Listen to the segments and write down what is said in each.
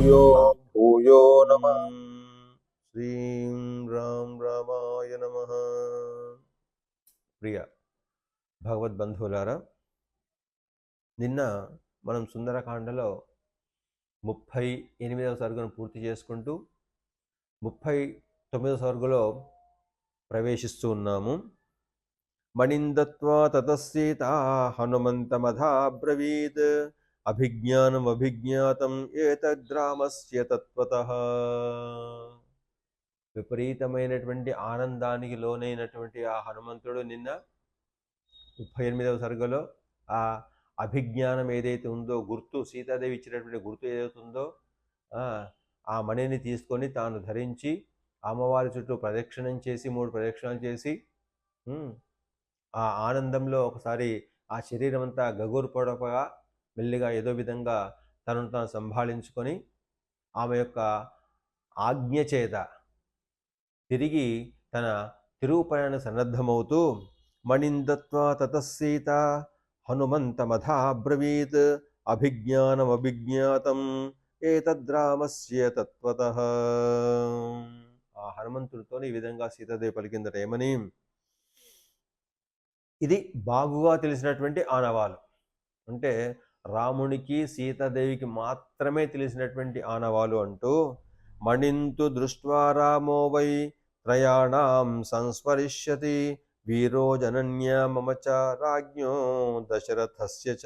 భూయో భూయో నమః. శ్రీం రాం రామాయ నమః. ప్రియ భగవద్బంధువులారా, నిన్న మనం సుందరకాండలో 38వ సర్గను పూర్తి చేసుకుంటూ 39వ సర్గలో ప్రవేశిస్తూ ఉన్నాము. మణిందత్వా తతస్సీతా హనుమంతమథాబ్రవీత్ అభిజ్ఞానం అభిజ్ఞాతం ఏతద్రామస్య తత్వతః. విపరీతమైనటువంటి ఆనందానికి లోనైనటువంటి ఆ హనుమంతుడు నిన్న 38వ సర్గలో ఆ అభిజ్ఞానం ఏదైతే ఉందో, గుర్తు, సీతాదేవి ఇచ్చినటువంటి గుర్తు ఏదైతే ఉందో, ఆ మణిని తీసుకొని తాను ధరించి అమ్మవారి చుట్టూ ప్రదక్షిణం చేసి 3 ప్రదక్షిణాలు చేసి ఆ ఆనందంలో ఒకసారి ఆ శరీరం అంతా గగురు పొడపగా మెల్లిగా ఏదో విధంగా తనను తాను సంభాళించుకొని ఆమె యొక్క ఆజ్ఞ చేత తిరిగి తన తిరుగు ప్రయాణ సన్నద్ధమవుతూ మణిందత్వా తతస్సీత హనుమంతమథాబ్రవీత్ అభిజ్ఞానం అభిజ్ఞాతం ఏతద్రామస్య తత్వతః. ఆ హనుమంతుడితో ఈ విధంగా సీతాదేవి పలికిందట. ఏమని? ఇది బాగుగా తెలిసినటువంటి ఆనవాలు, అంటే రామునికి సీతాదేవికి మాత్రమే తెలిసినటువంటి ఆనవాలు అంటూ, మణింతు దృష్ట్వా రామో వై త్రయాణం సంస్మరిష్యతి వీరో జనన్య మమ చ రాజ్ఞో దశరథస్య చ.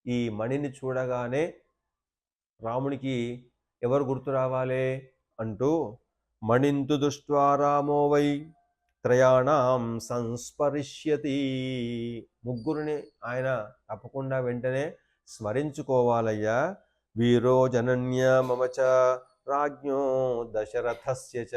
ఈ మణిని చూడగానే రామునికి ఎవరు గుర్తు రావాలి అంటూ, మణింతు దృష్ట్వా రామో వై త్రయాణం సంస్మరిష్యతి, ముగ్గురిని ఆయన తప్పకుండా వెంటనే స్మరించుకోవాలయ్యా. వీరో జనన్య మమచ రాజ్ఞో దశరథస్య చ,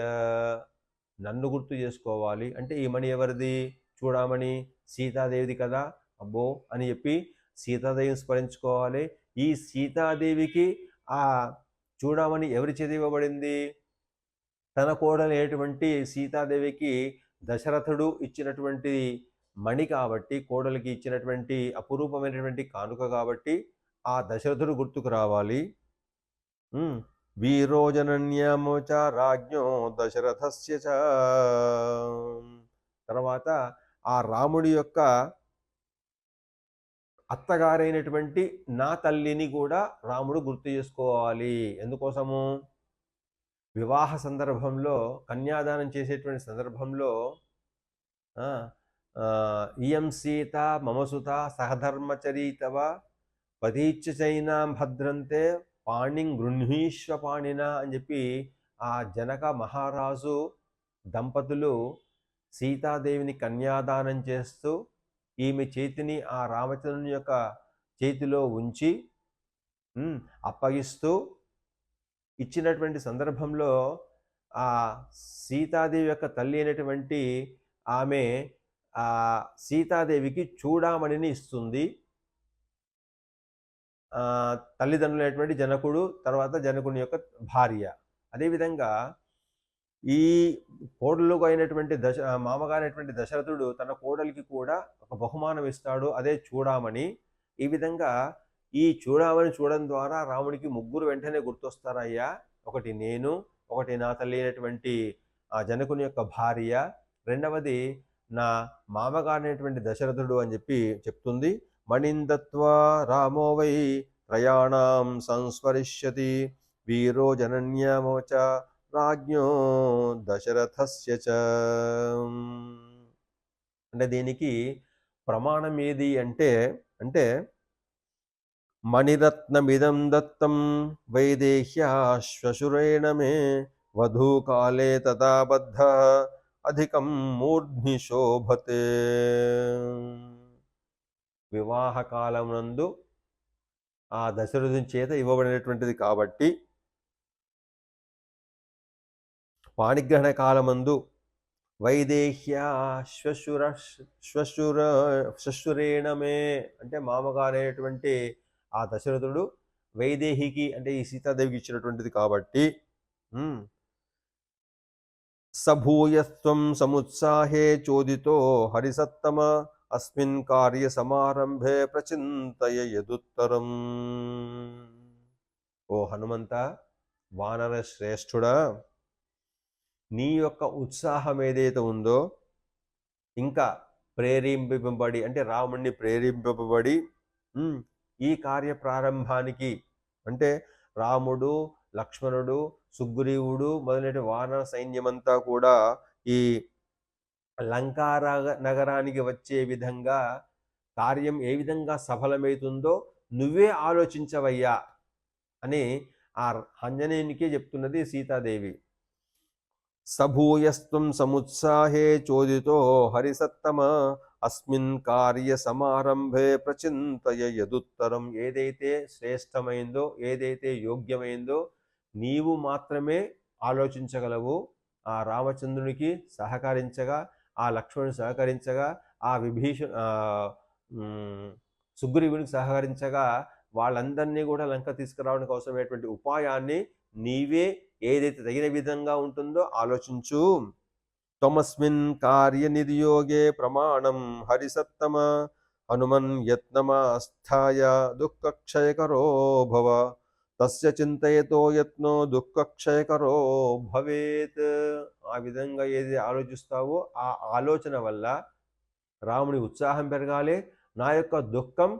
నన్ను గుర్తు చేసుకోవాలి. అంటే ఈ మణి ఎవరిది? చూడమని సీతాదేవిది కదా, అబ్బో అని చెప్పి సీతాదేవిని స్మరించుకోవాలి. ఈ సీతాదేవికి ఆ చూడమని ఎవరి చేతి ఇవ్వబడింది? తన కోడలైనటువంటి సీతాదేవికి దశరథుడు ఇచ్చినటువంటి మణి కాబట్టి, కోడలికి ఇచ్చినటువంటి అపురూపమైనటువంటి కానుక కాబట్టి ఆ దశరథుడు గుర్తుకు రావాలి. వీరోజనన్యమో చ రాజ్ఞో దశరథస్య చ. తర్వాత ఆ రాముడి యొక్క అత్తగారైనటువంటి నా తల్లిని కూడా రాముడు గుర్తు చేసుకోవాలి. ఎందుకోసము? వివాహ సందర్భంలో, కన్యాదానం చేసేటువంటి సందర్భంలో ఇయం సీత మమసుత సహధర్మచరీతవ పతీచ్చైనాం భద్రంతే పాణిం గృహ్ణీష్వ పాణిన అని చెప్పి ఆ జనక మహారాజు దంపతులు సీతాదేవిని కన్యాదానం చేస్తూ ఈమె చేతిని ఆ రామచంద్రుని యొక్క చేతిలో ఉంచి అప్పగిస్తూ ఇచ్చినటువంటి సందర్భంలో ఆ సీతాదేవి యొక్క తల్లి అయినటువంటి ఆమె ఆ సీతాదేవికి చూడామణిని ఇస్తుంది. తల్లిదండ్రులైనటువంటి జనకుడు, తర్వాత జనకుని యొక్క భార్య. అదేవిధంగా ఈ కోడలుగా అయినటువంటి మామగారైనటువంటి దశరథుడు తన కోడలికి కూడా ఒక బహుమానం ఇస్తాడు, అదే చూడామణి. ఈ విధంగా ఈ చూడామని చూడడం ద్వారా రాముడికి ముగ్గురు వెంటనే గుర్తొస్తారయ్యా. ఒకటి నేను, ఒకటి నా తల్లి అయినటువంటి ఆ జనకుని యొక్క భార్య, రెండవది నా మామగారైనటువంటి దశరథుడు అని చెప్పి చెప్తుంది. మణిందత్వా రామో వై త్రయాణం సంస్మరిష్యతి వీరో జనన్యమో చ రాజ్ఞో దశరథస్య చ. అంటే దీనికి ప్రమాణం ఏది అంటే మణిరత్నమిదం దత్తం వైదేహ్యా శ్వశురేణ మే వధూకాలే తథా బద్ధ అధికం మూర్ధ్ని శోభతే. వివాహ కాలమునందు ఆ దశరథుని చేత ఇవ్వబడినటువంటిది కాబట్టి, పాణిగ్రహణ కాలమందు వైదేహ్యా శ్వశురేణమే అంటే మామగారైనటువంటి ఆ దశరథుడు వైదేహికి అంటే ఈ సీతాదేవికి ఇచ్చినటువంటిది కాబట్టి, సభూయస్త్వం సముత్సాహే చోదితో హరిసత్తమ అస్మిన్ కార్య సమారంభే ప్రచింతయ యదుత్తరం. ఓ హనుమంత, వానర శ్రేష్ఠుడా, నీ యొక్క ఉత్సాహం ఏదైతే ఉందో ఇంకా ప్రేరేపింపబడి అంటే రాముణ్ణి ప్రేరేపింపబడి ఈ కార్య ప్రారంభానికి అంటే రాముడు, లక్ష్మణుడు, సుగ్రీవుడు మొదలైన వానర సైన్యమంతా కూడా ఈ లంకా నగరానికి వచ్చే విధంగా కార్యం ఏ విధంగా సఫలమవుతుందో నువ్వే ఆలోచించవయ్యా అని ఆ ఆంజనేయునికే చెప్తున్నది సీతాదేవి. సభూయస్త్వం సముత్సాహే చోదితో హరిసత్తమ అస్మిన్ కార్య సమారంభే ప్రచింతయ యదుత్తరం. ఏదైతే శ్రేష్టమైందో, ఏదైతే యోగ్యమైందో నీవు మాత్రమే ఆలోచించగలవు. ఆ రామచంద్రునికి సహకరించగా, ఆ లక్ష్మణుని సహకరించగా, ఆ సుగ్రీవునికి సహకరించగా వాళ్ళందరినీ కూడా లంక తీసుకురావడానికి అవసరమైనటువంటి ఉపాయాన్ని నీవే ఏదైతే తగిన విధంగా ఉంటుందో ఆలోచించు. త్వమస్మిన్ కార్యనిర్యోగే ప్రమాణం హరిసత్తమ హనుమన్ యత్నమాస్థాయ దుఃఖక్షయకరో భవ తస్య చింతయతో యత్నో దుఃఖక్షయకరో భవేత్. ఆ విధంగా ఏది ఆలోచిస్తావో ఆ ఆలోచన వల్ల రాముని ఉత్సాహం పెరగాలి, నా యొక్క దుఃఖం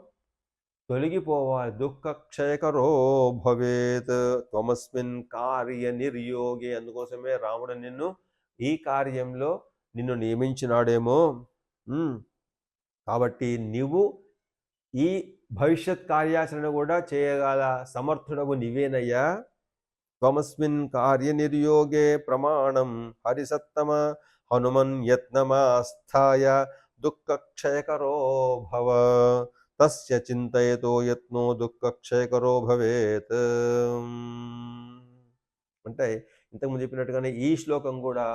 తొలగిపోవాలి. దుఃఖక్షయకరో భవేత్ త్వమస్మిన్ కార్య నిర్యోగే. అందుకోసమే రాముడు నిన్ను ఈ కార్యంలో నిన్ను నియమించినాడేమో. కాబట్టి నీవు ఈ భవిష్యత్ కార్యాచరణ కూడా చేయగల సమర్థుడవు నీవేనయ్యా. త్వమస్మిన్ కార్య నిర్యోగే ప్రమాణం హరిసత్తమ హనుమన్ యత్నమాస్థాయ దుఃఖక్షయకరో భవ తస్య చింతయతో యత్నో దుఃఖక్షయకరో భవేత్. అంటే ఇంతకుముందు చెప్పినట్టుగానే ఈ శ్లోకం కూడా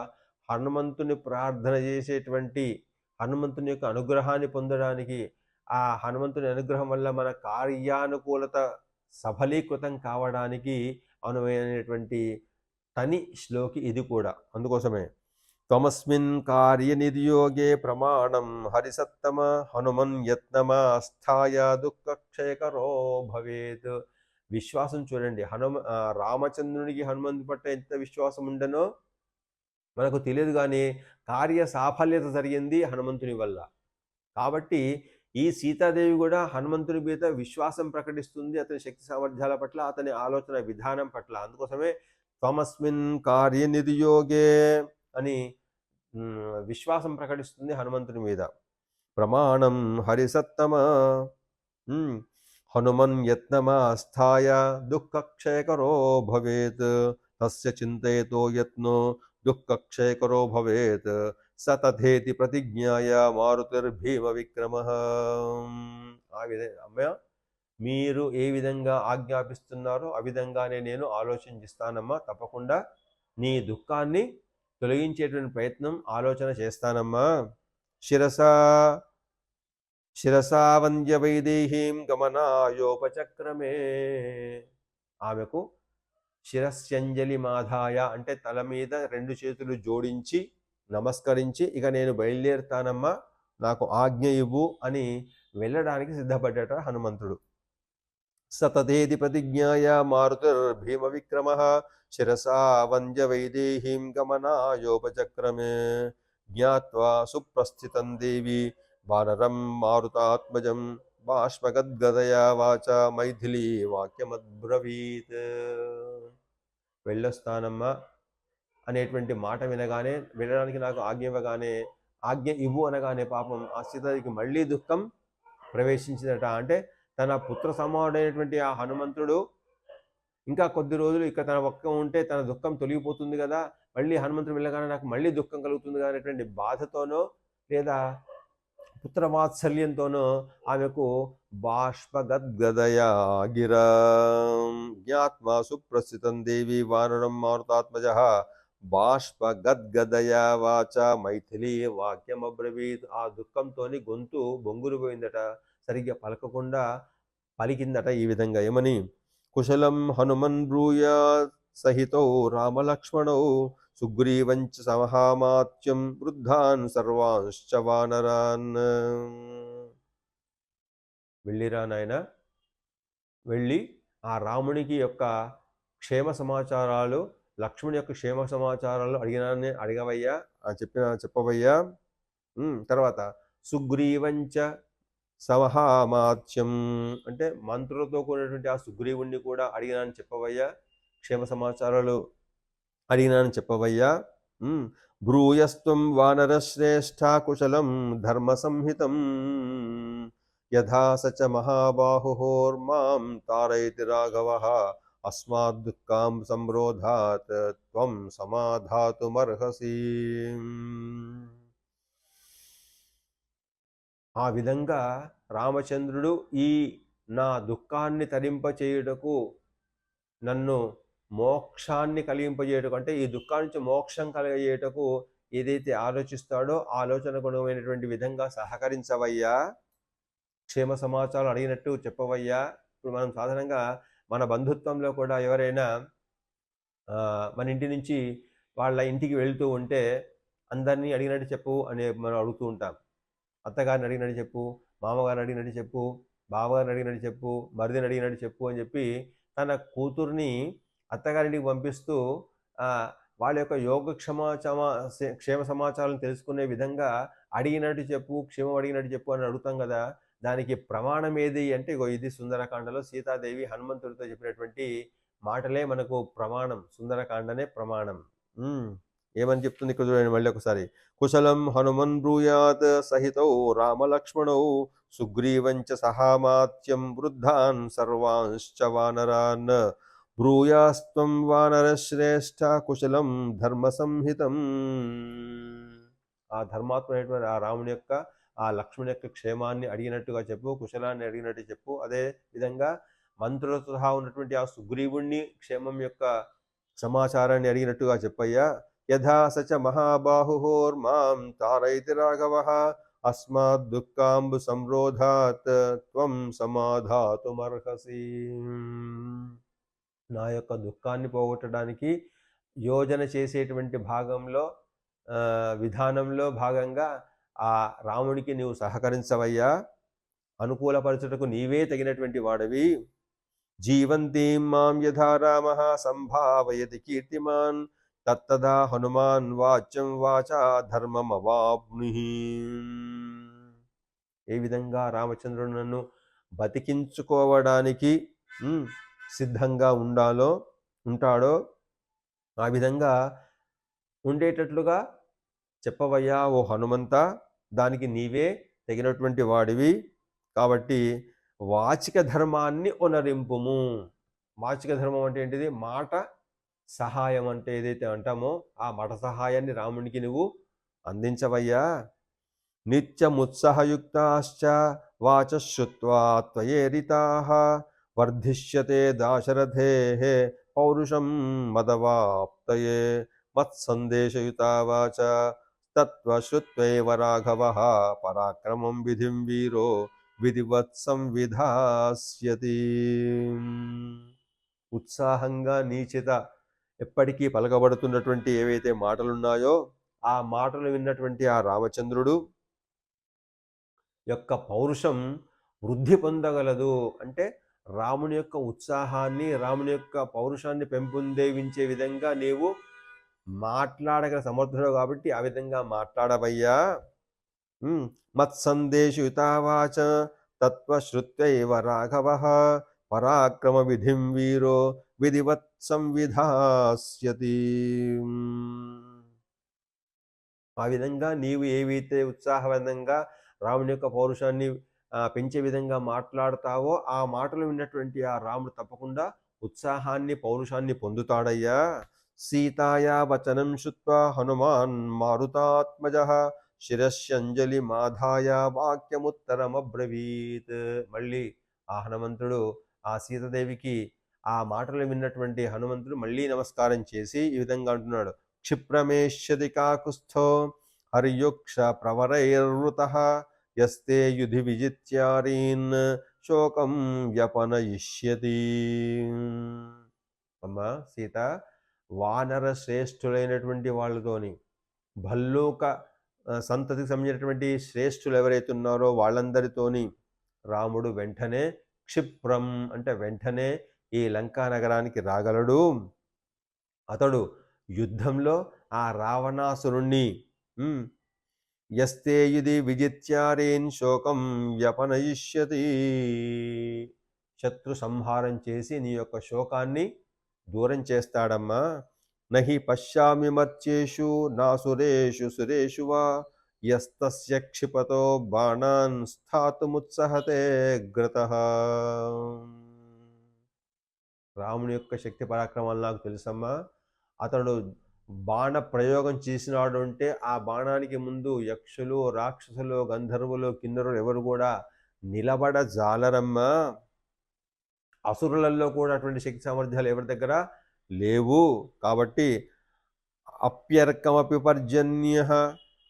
హనుమంతుని ప్రార్థన చేసేటువంటి హనుమంతుని యొక్క అనుగ్రహాన్ని పొందడానికి, ఆ హనుమంతుని అనుగ్రహం వల్ల మన కార్యానుకూలత సఫలీకృతం కావడానికి అనువైనటువంటి తని శ్లోకి ఇది కూడా. అందుకోసమే త్వమస్మిన్ కార్యనిర్యోగే ప్రమాణం హరిసత్తమ హనుమన్ యత్నమాస్థాయ దుఃఖక్షయకరో భవేత్. విశ్వాసం చూడండి, రామచంద్రునికి హనుమంతు పట్ల ఎంత విశ్వాసం ఉండనో మనకు తెలియదు, కానీ కార్య సాఫల్యత జరిగింది హనుమంతుని వల్ల. కాబట్టి ఈ సీతాదేవి కూడా హనుమంతుని మీద విశ్వాసం ప్రకటిస్తుంది, అతని శక్తి సామర్థ్యాల పట్ల, అతని ఆలోచన విధానం పట్ల. అందుకోసమే త్వమస్మిన్ కార్యనిర్యోగే అని విశ్వాసం ప్రకటిస్తుంది హనుమంతుని మీద. ప్రమాణం హరిసత్తమ హనుమన్ యత్నమాస్థాయ దుఃఖక్షయకరో భవేత్ తస్య చింతయతో యత్నో దుఃఖక్షయకరో భవేత్ సతథేతి ప్రతిజ్ఞాయ మారుతిర్భీమ విక్రమ. ఆ విధంగా అమ్మ మీరు ఏ విధంగా ఆజ్ఞాపిస్తున్నారో ఆ విధంగానే నేను ఆలోచించిస్తానమ్మా. తప్పకుండా నీ దుఃఖాన్ని తొలగించేటువంటి ప్రయత్నం ఆలోచన చేస్తానమ్మా. శిరసా వంద్య వైదేహీం గమనాయోపచక్రమే. ఆమెకు శిరస్యంజలి మాధాయ అంటే తల మీద 2 చేతులు జోడించి నమస్కరించి ఇక నేను బయలుదేరుతానమ్మా, నాకు ఆజ్ఞ ఇవ్వు అని వెళ్ళడానికి సిద్ధపడ్డట హనుమంతుడు. సతతేది ప్రతిజ్ఞాయ మారుతిర్భీమ విక్రమ శిరసా వంద్య వైదేహీం గమనాయోపచక్రమే జ్ఞాత్వా సుప్రస్థితం దేవి వానరం మారుతాత్మజం బాష్పగద్గదయా వాచ మైథిలీ వాక్యమద్బ్రవీత్. వెళ్ళొస్తానమ్మా అనేటువంటి మాట వినగానే, వెళ్ళడానికి నాకు ఆజ్ఞ ఇవ్వగానే, ఆజ్ఞ ఇవ్వు అనగానే పాపం ఆ సీతాదేవికి మళ్ళీ దుఃఖం ప్రవేశించిందట. అంటే తన పుత్ర సమానుడైనటువంటి ఆ హనుమంతుడు ఇంకా కొద్ది రోజులు ఇక తన ఒక్క ఉంటే తన దుఃఖం తొలగిపోతుంది కదా, మళ్ళీ హనుమంతుడు వెళ్ళగానే నాకు మళ్ళీ దుఃఖం కలుగుతుంది కదా అనేటువంటి బాధతోనో లేదా పుత్రవాత్సల్యంతోనో ఆమెకు బాష్పగద్గదయా గిరా జ్ఞాత్మా సుప్రస్థితం దేవి వానరం మారుతాత్మజ బాష్పగద్గదయా వాచ మైథిలీ వాక్యమబ్రవీత్. ఆ దుఃఖంతో గొంతు బొంగురు పోయిందట, సరిగ్గా పలకకుండా పలికిందట ఈ విధంగా. ఏమని? కుశలం హనుమన్ బ్రూయా సహితో రామలక్ష్మణౌ సుగ్రీవంచ సమహామాత్యం వృద్ధాన్ సర్వాంశ్చ వానరాన్. వెళ్ళిరా నాయన, వెళ్ళి ఆ రామునికి యొక్క క్షేమ సమాచారాలు, లక్ష్మణుని యొక్క క్షేమ సమాచారాలు అడిగవయ్యా చెప్పవయ్యా. తర్వాత సుగ్రీవంచ సమహామాత్యం, అంటే మంత్రులతో కూడినటువంటి ఆ సుగ్రీవుణ్ణి కూడా అడిగినానని చెప్పవయ్యా, క్షేమ సమాచారాలు అడిగినానని చెప్పవయ్యా. బ్రూయస్త్వం వానరశ్రేష్ఠ కుశలం ధర్మ సంహితం యథా సచ మహాబాహుర్మాం తారయతి రాఘవః అస్మాద్ దుఃఖాం సంరోధాత్ త్వం సమాధాతుమర్హసి. ఆ విధంగా రామచంద్రుడు ఈ నా దుఃఖాన్ని తరింపచేయుటకు, నన్ను మోక్షాన్ని కలిగింపజేయటకు, అంటే ఈ దుఃఖాన్ని నుంచి మోక్షం కలిగజేయటకు ఏదైతే ఆలోచిస్తాడో ఆలోచనగుణమైనటువంటి విధంగా సహకరించవయ్యా, క్షేమ సమాచారం అడిగినట్టు చెప్పవయ్యా. ఇప్పుడు మనం సాధారణంగా మన బంధుత్వంలో కూడా ఎవరైనా మన ఇంటి నుంచి వాళ్ళ ఇంటికి వెళ్తూ ఉంటే అందరినీ అడిగినట్టు చెప్పు అని మనం అడుగుతూ ఉంటాం. అత్తగారిని అడిగినట్టు చెప్పు, మామగారిని అడిగినట్టు చెప్పు, బావగారిని అడిగినట్టు చెప్పు, మరిదిని అడిగినట్టు చెప్పు అని చెప్పి తన కూతుర్ని అత్తగారింటికి పంపిస్తూ వాళ్ళ యొక్క క్షేమ సమాచారం తెలుసుకునే విధంగా అడిగినట్టు చెప్పు, క్షేమం అడిగినట్టు చెప్పు అని అడుగుతాం కదా. దానికి ప్రమాణం ఏది అంటే ఇది సుందరకాండలో సీతాదేవి హనుమంతుడితో చెప్పినటువంటి మాటలే మనకు ప్రమాణం. సుందరకాండనే ప్రమాణం. ఏమని చెప్తుంది ఇక్కడ చూడండి మళ్ళీ ఒకసారి. కుశలం హనుమన్ బ్రూయాత్ సహితౌ రామలక్ష్మణౌ సుగ్రీవంచ సహామాత్యం వృద్ధాన్ సర్వాంశ్చ వానరాన్ బ్రూయాస్త్వం వానరశ్రేష్ఠ కుశలం ధర్మ సంహితం. ఆ ధర్మాత్మైనటువంటి ఆ రాముని యొక్క ఆ లక్ష్మణి యొక్క క్షేమాన్ని అడిగినట్టుగా చెప్పు, కుశలాన్ని అడిగినట్టు చెప్పు. అదే విధంగా మంత్రులతో సహా ఉన్నటువంటి ఆ సుగ్రీవుణ్ణి క్షేమం యొక్క సమాచారాన్ని అడిగినట్టుగా చెప్పయ్యా. యథా సచ మహాబాహుర్మాం తారయతి రాఘవః అస్మాద్ దుఃఖాంబు సంరోధాత్ త్వం సమాధాతుమర్హసి. నా యొక్క దుఃఖాన్ని పోగొట్టడానికి యోజన చేసేటువంటి విధానంలో భాగంగా ఆ రామునికి నీవు సహకరించవయ్యా, అనుకూలపరచుటకు నీవే తగినటువంటి వాడవి. జీవంతీం మాం యథా రామః సంభావయతి కీర్తిమాన్ తత్తదా హనుమాన్ వాచ్యం వాచా ధర్మమవాప్నుహి. ఏ విధంగా రామచంద్రుడు నన్ను బతికించుకోవడానికి సిద్ధంగా ఉంటాడో ఆ విధంగా ఉండేటట్లుగా చెప్పవయ్యా ఓ హనుమంత, దానికి నీవే తగినటువంటి వాడివి. కాబట్టి వాచిక ధర్మాన్ని ఒనరింపుము. వాచిక ధర్మం అంటే ఏంటిది? మాట సహాయం అంటే ఏదైతే అంటామో ఆ మాట సహాయాన్ని రామునికి నువ్వు అందించవయ్యా. నిత్యముత్సాహయుక్తాశ్చ వాచశ్రుత్వా త్వయేరితాః వర్ధిష్యతే దాశరథేః పౌరుషం మదవాప్తయే మత్సందేశయుతా వాచ తత్వశ్రుత్వైవ రాఘవః పరాక్రమం విధిం వీరో విధివత్ సంవిధాస్యతి. ఉత్సాహంగా నీ చేత ఎప్పటికీ పలకబడుతున్నటువంటి ఏవైతే మాటలున్నాయో ఆ మాటలు విన్నటువంటి ఆ రామచంద్రుడు యొక్క పౌరుషం వృద్ధి పొందగలదు. అంటే రాముని యొక్క ఉత్సాహాన్ని, రాముని యొక్క పౌరుషాన్ని పెంపొందేవించే విధంగా నీవు మాట్లాడగల సమర్థుడు కాబట్టి ఆ విధంగా మాట్లాడవయ్యా. మత్సందేశయుతావాచ తత్వశ్రుత్వైవ రాఘవః పరాక్రమ విధిం వీరో విధివత్ సంవిధాస్యతి. ఆ విధంగా నీవు ఏవైతే ఉత్సాహవంతంగా రాముని యొక్క పౌరుషాన్ని పెంచే విధంగా మాట్లాడతావో ఆ మాటలు విన్నటువంటి ఆ రాముడు తప్పకుండా ఉత్సాహాన్ని, పౌరుషాన్ని పొందుతాడయ్యా. సీతాయా వచనం శ్రుత్వా హనుమాన్ మారుతాత్మజః శిరస్యంజలి మాధాయ వాక్యముత్తరమబ్రవీత్. మళ్ళీ ఆ హనుమంతుడు ఆ సీతాదేవికి ఆ మాటలు విన్నటువంటి హనుమంతుడు మళ్ళీ నమస్కారం చేసి ఈ విధంగా అంటున్నాడు. క్షిప్రమేష్యతి కాకుస్థో హర్యుక్ష ప్రవరైర్వృతః యస్తే యుధి విజిత్యారీన్ శోకం వ్యపనయిష్యతి. అమ్మా సీత, వానర శ్రేష్ఠులైనటువంటి వాళ్ళతోని, భల్లూక సంతతికి సంబంధించినటువంటి శ్రేష్ఠులు ఎవరైతే ఉన్నారో వాళ్ళందరితోని రాముడు వెంటనే క్షిప్రం అంటే వెంటనే ఈ లంకా నగరానికి రాగలడు. అతడు యుద్ధంలో ఆ రావణాసురుణ్ణి యస్తే యుధి విజిత్యారేన్ శోకం వ్యపనయిష్యతి, శత్రు సంహారం చేసి నీ యొక్క శోకాన్ని దూరం చేస్తాడమ్మా. నహి పశ్యామి మర్త్యేషు నాసురేషు సురేషు వా యస్తస్య క్షిపతో బాణాన్ స్థాతుముత్సహతే గ్రతః. రాముని యొక్క శక్తి పరాక్రమాలు నాకు తెలుసమ్మా. అతడు బాణ ప్రయోగం చేసినాడు అంటే ఆ బాణానికి ముందు యక్షులు, రాక్షసులు, గంధర్వులు, కిన్నరులు ఎవరు కూడా నిలబడజాలరమ్మా. అసురులలో కూడా అటువంటి శక్తి సామర్థ్యాలు ఎవరి దగ్గర లేవు. కాబట్టి అప్యర్కమపి పర్జన్య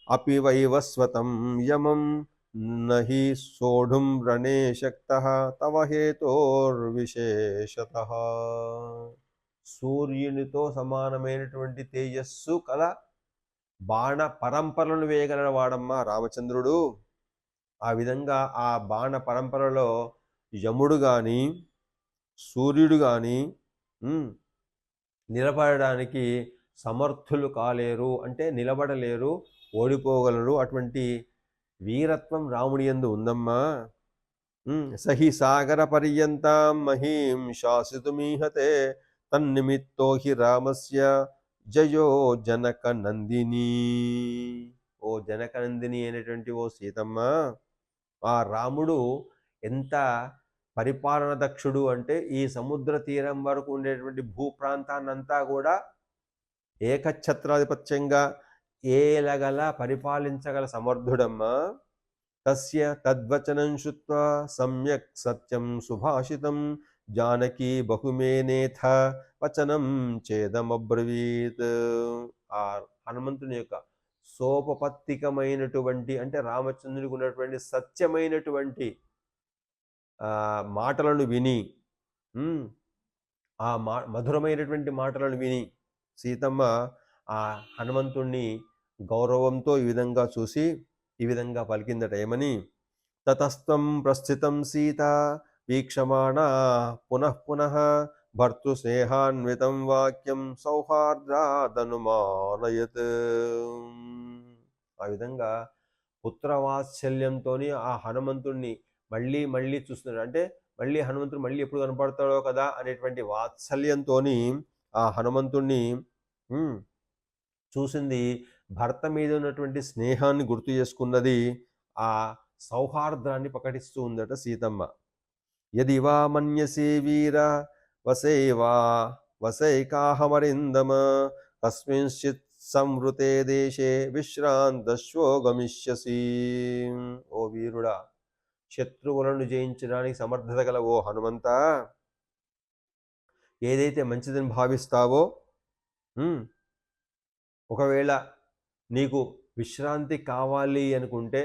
అపి వైవస్వతం యమం నహి సోఢుం రణే శక్తః తవ హేతోర్విశేషతః. సూర్యునితో సమానమైనటువంటి తేజస్సు కల బాణ పరంపరలను వేయగలవాడమ్మా రామచంద్రుడు. ఆ విధంగా ఆ బాణ పరంపరలో యముడు కానీ సూర్యుడు కానీ నిలబడడానికి సమర్థులు కాలేరు, అంటే నిలబడలేరు, ఓడిపోగలరు. అటువంటి వీరత్వం రాముడి యందు ఉందమ్మా. సహి సాగర పర్యంతం మహీం శాసితుమీహతే తన్నిమిత్తో హి రామస్య జయో జనక నందిని. ఓ జనక నందిని అయినటువంటి ఓ సీతమ్మ, ఆ రాముడు ఎంత పరిపాలన దక్షుడు అంటే ఈ సముద్ర తీరం వరకు ఉండేటువంటి భూప్రాంతాన్నంతా కూడా ఏకఛత్రాధిపత్యంగా ఏలగల పరిపాలించగల సమర్థుడమ్మా. తస్య తద్వచనం శ్రుత్వా సమ్యక్ సత్యం సుభాషితం జానకి బహుమేనేథ వచనం చేదమబ్రవీత్. ఆ హనుమంతుని యొక్క సోపపత్తికమైనటువంటి అంటే రామచంద్రునికి ఉన్నటువంటి సత్యమైనటువంటి మాటలను విని, ఆ మధురమైనటువంటి మాటలను విని సీతమ్మ ఆ హనుమంతుణ్ణి గౌరవంతో ఈ విధంగా చూసి ఈ విధంగా పలికిందట. ఏమని? తతస్త్వం ప్రస్థితం సీత వీక్షమాణా పునః పునః భర్తృస్నేహాన్వితం వాక్యం సౌహార్దాదనుమానయత్. ఆ విధంగా పుత్రవాత్సల్యంతో ఆ హనుమంతుణ్ణి మళ్ళీ మళ్ళీ చూస్తున్నాడు. అంటే మళ్ళీ హనుమంతుడు మళ్ళీ ఎప్పుడు కనపడతాడో కదా అనేటువంటి వాత్సల్యంతో ఆ హనుమంతుణ్ణి చూసింది. భర్త మీద ఉన్నటువంటి స్నేహాన్ని గుర్తు చేసుకున్నది. ఆ సౌహార్దాన్ని ప్రకటిస్తూ ఉందట సీతమ్మ. యది వా మన్యసే వీర వసైకాహమరిందమ కస్మింశ్చిత్ సంవృతే దేశే విశ్రాంతశ్వో గమిష్యసి. ఓ వీరుడా, శత్రువులను జయించడానికి సమర్థత గల ఓ హనుమంత, ఏదైతే మంచిదని భావిస్తావో, ఒకవేళ నీకు విశ్రాంతి కావాలి అనుకుంటే,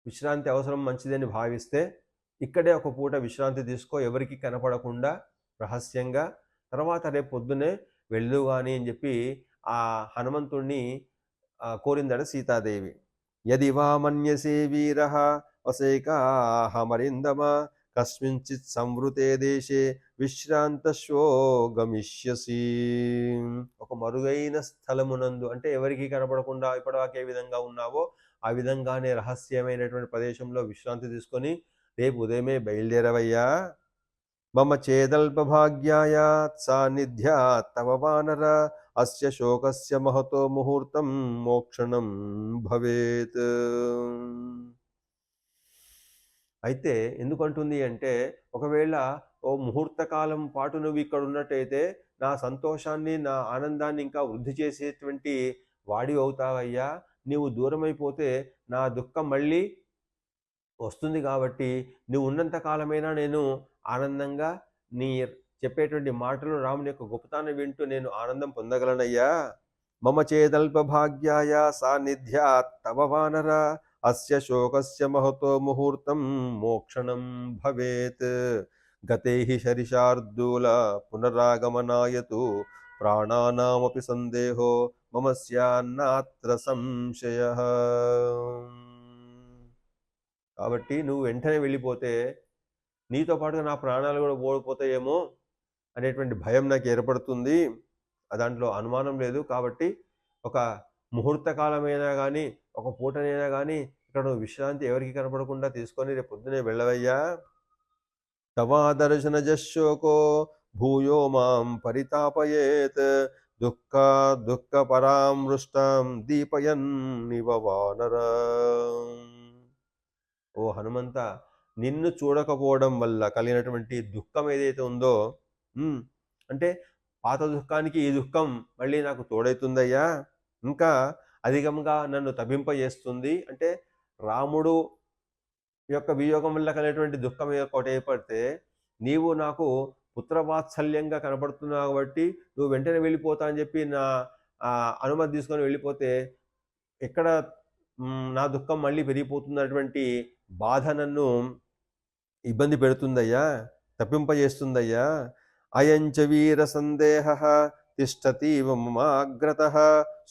విశ్రాంతి అవసరం మంచిదని భావిస్తే ఇక్కడే ఒక పూట విశ్రాంతి తీసుకో, ఎవరికి కనపడకుండా రహస్యంగా, తర్వాత రేపు పొద్దునే వెళ్ళు కానీ అని చెప్పి ఆ హనుమంతుణ్ణి కోరిందట సీతాదేవి. యది వా మన్యసే వీర వసైకాహమరిందమ కస్మించిత్ సంవృతే దేశే విశ్రాంతశ్వో గమిష్యసి. ఒక మరుగైన స్థలమునందు, అంటే ఎవరికి కనపడకుండా ఇప్పటిదాకా ఏ విధంగా ఉన్నావో ఆ విధంగానే రహస్యమైనటువంటి ప్రదేశంలో విశ్రాంతి తీసుకొని రేపు ఉదయమే బయలుదేరవయ్యా. మమ చేదల్పభాగ్యాయ సాన్నిధ్యాత్ తవ వానర అస్య శోకస్య మహతో ముహూర్తం మోక్షణం భవేత్. అయితే ఎందుకంటుంది అంటే, ఒకవేళ ఓ ముహూర్త కాలం పాటు నువ్వు ఇక్కడ ఉన్నట్టయితే నా సంతోషాన్ని, నా ఆనందాన్ని ఇంకా వృద్ధి చేసేటువంటి వాడి అవుతావయ్యా. నీవు దూరమైపోతే నా దుఃఖం మళ్ళీ వస్తుంది. కాబట్టి నువ్వు ఉన్నంత కాలమైనా నేను ఆనందంగా నీ చెప్పేటువంటి మాటలు, రాముని యొక్క గొప్పతాన్ని వింటూ నేను ఆనందం పొందగలనయ్యా. మమ చేదల్ప భాగ్యాయ సాన్నిధ్యాత్ తవ వానర అస్య శోకస్య మహతో ముహూర్తం మోక్షణం భవేత్. గతే హి శరిశార్దూల పునరాగమనాయతు ప్రాణానామపి సందేహో మమ స్యాన్నాత్ర సంశయః. కాబట్టి నువ్వు వెంటనే వెళ్ళిపోతే నీతో పాటుగా నా ప్రాణాలు కూడా ఓడిపోతాయేమో అనేటువంటి భయం నాకు ఏర్పడుతుంది. దాంట్లో అనుమానం లేదు. కాబట్టి ఒక ముహూర్త కాలమైనా కానీ, ఒక పూటనైనా కానీ ఇక్కడ నువ్వు విశ్రాంతి ఎవరికి కనపడకుండా తీసుకొని రేపు పొద్దునే వెళ్ళవయ్యా. తవా దర్శన జశోకో భూయో మాం పరితాపయేత్ దుఃఖ పరామృష్టం దీపయన్నివ వానర. ఓ హనుమంత, నిన్ను చూడకపోవడం వల్ల కలిగినటువంటి దుఃఖం ఏదైతే ఉందో, అంటే పాత దుఃఖానికి ఈ దుఃఖం మళ్ళీ నాకు తోడవుతుందయ్యా, ఇంకా అధికంగా నన్ను తపింపజేస్తుంది. అంటే రాముడు యొక్క వియోగం వల్ల కలిగినటువంటి దుఃఖం ఒకటి ఏర్పడితే, నీవు నాకు పుత్రవాత్సల్యంగా కనపడుతున్నావు కాబట్టి నువ్వు వెంటనే వెళ్ళిపోతా అని చెప్పి నా అనుమతి తీసుకొని వెళ్ళిపోతే ఎక్కడ నా దుఃఖం మళ్ళీ పెరిగిపోతున్నటువంటి బాధ నన్ను ఇబ్బంది పెడుతుందయ్యా, తప్పింపజేస్తుందయ్యా. అయంచ వీర సందేహ తిష్టతీవ మమాగ్రతః